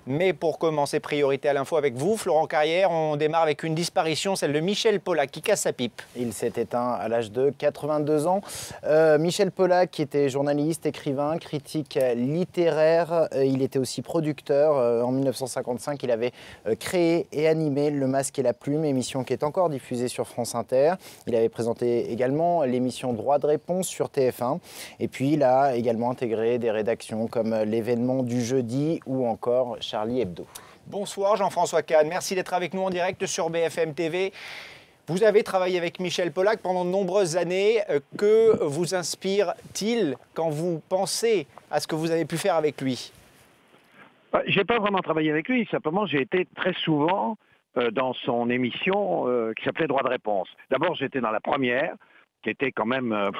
Mais pour commencer, priorité à l'info avec vous, Florent Carrière. On démarre avec une disparition, celle de Michel Polak, qui casse sa pipe. Il s'est éteint à l'âge de 82 ans. Michel Polak, qui était journaliste, écrivain, critique littéraire. Il était aussi producteur. En 1955, il avait créé et animé Le Masque et la Plume, émission qui est encore diffusée sur France Inter. Il avait présenté également l'émission Droit de réponse sur TF1. Et puis, il a également intégré des rédactions comme L'Événement du jeudi ou encore Charlie Hebdo. Bonsoir Jean-François Kahn, merci d'être avec nous en direct sur BFM TV. Vous avez travaillé avec Michel Polak pendant de nombreuses années. Que vous inspire-t-il quand vous pensez à ce que vous avez pu faire avec lui? Je n'ai pas vraiment travaillé avec lui, simplement j'ai été très souvent dans son émission qui s'appelait Droit de réponse. D'abord j'étais dans la première, qui était quand même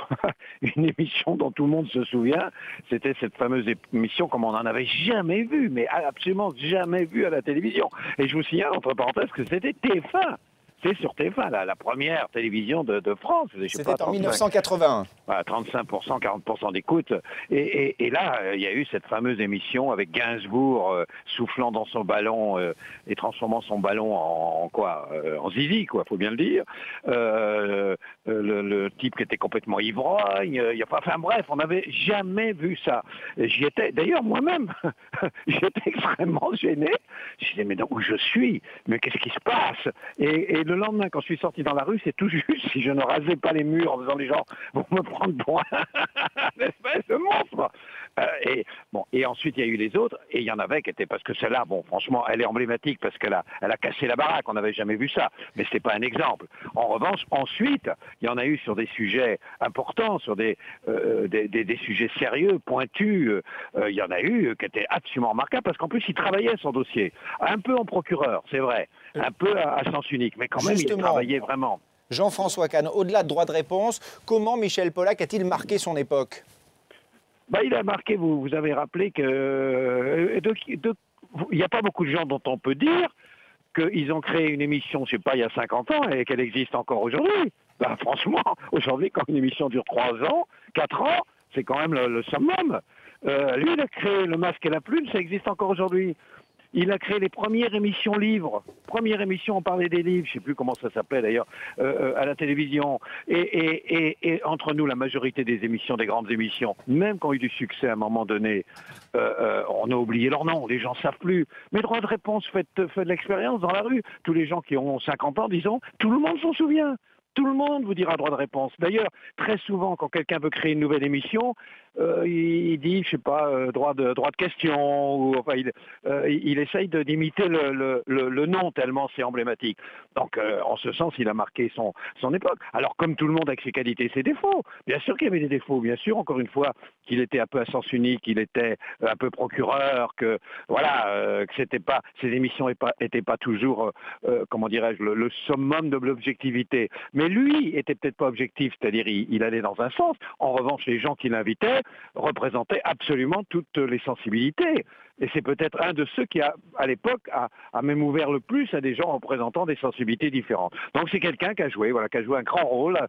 une émission dont tout le monde se souvient. C'était cette fameuse émission comme on n'en avait jamais vu, mais absolument jamais vu à la télévision. Et je vous signale, entre parenthèses, que c'était TF1. C'est sur TF1, la première télévision de France. C'était en 1981. Voilà, 35%, 40% d'écoute. Et là, il y a eu cette fameuse émission avec Gainsbourg soufflant dans son ballon et transformant son ballon en zizi, quoi, faut bien le dire. Le type qui était complètement ivrogne. Enfin bref, on n'avait jamais vu ça. J'y étais, d'ailleurs moi-même, j'étais extrêmement gêné. Je disais, mais où je suis? Mais qu'est-ce qui se passe? Et le lendemain, quand je suis sorti dans la rue, c'est tout juste si je ne rasais pas les murs en disant les gens vont me prendre pour un espèce de monstre. Et ensuite, il y a eu les autres, et il y en avait qui étaient, parce que celle-là, bon, franchement, elle est emblématique parce qu'elle a cassé la baraque, on n'avait jamais vu ça, mais ce n'est pas un exemple. En revanche, ensuite, il y en a eu sur des sujets importants, sur des sujets sérieux, pointus, il y en a eu qui étaient absolument remarquables, parce qu'en plus, il travaillait son dossier, un peu en procureur, c'est vrai, un peu à sens unique, mais quand même, il travaillait vraiment. Jean-François Kahn, au-delà de Droit de réponse, comment Michel Polak a-t-il marqué son époque? Il a marqué, vous avez rappelé que il n'y a pas beaucoup de gens dont on peut dire qu'ils ont créé une émission, je ne sais pas, il y a 50 ans et qu'elle existe encore aujourd'hui. Franchement, aujourd'hui, quand une émission dure 3 ans, 4 ans, c'est quand même le summum. Lui, il a créé Le Masque et la Plume, ça existe encore aujourd'hui. Il a créé les premières émissions livres. Première émission, on parlait des livres, je ne sais plus comment ça s'appelait d'ailleurs, à la télévision. Et entre nous, la majorité des émissions, des grandes émissions, même qui ont eu du succès à un moment donné, on a oublié leur nom, les gens ne savent plus. Mais Droit de réponse, faites de l'expérience dans la rue. Tous les gens qui ont 50 ans, disons, tout le monde s'en souvient. Tout le monde vous dira Droit de réponse. D'ailleurs, très souvent, quand quelqu'un veut créer une nouvelle émission, il dit, je sais pas, droit de question, ou enfin, il essaye d'imiter le nom tellement c'est emblématique. Donc, en ce sens, il a marqué son époque. Alors, comme tout le monde avec ses qualités et ses défauts, bien sûr qu'il y avait des défauts, bien sûr, encore une fois, qu'il était un peu à sens unique, qu'il était un peu procureur, que voilà, que c'était pas, ses émissions étaient pas toujours, comment dirais-je, le summum de l'objectivité. Mais lui était peut-être pas objectif, c'est-à-dire il allait dans un sens. En revanche, les gens qui l'invitaient représentaient absolument toutes les sensibilités. Et c'est peut-être un de ceux qui, à l'époque, a même ouvert le plus à des gens représentant des sensibilités différentes. Donc c'est quelqu'un qui a joué un grand rôle,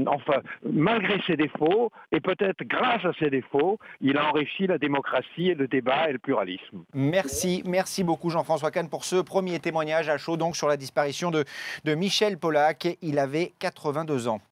enfin, malgré ses défauts, et peut-être grâce à ses défauts, il a enrichi la démocratie et le débat et le pluralisme. Merci beaucoup Jean-François Kahn pour ce premier témoignage à chaud donc sur la disparition de Michel Polak. Il avait 82 ans.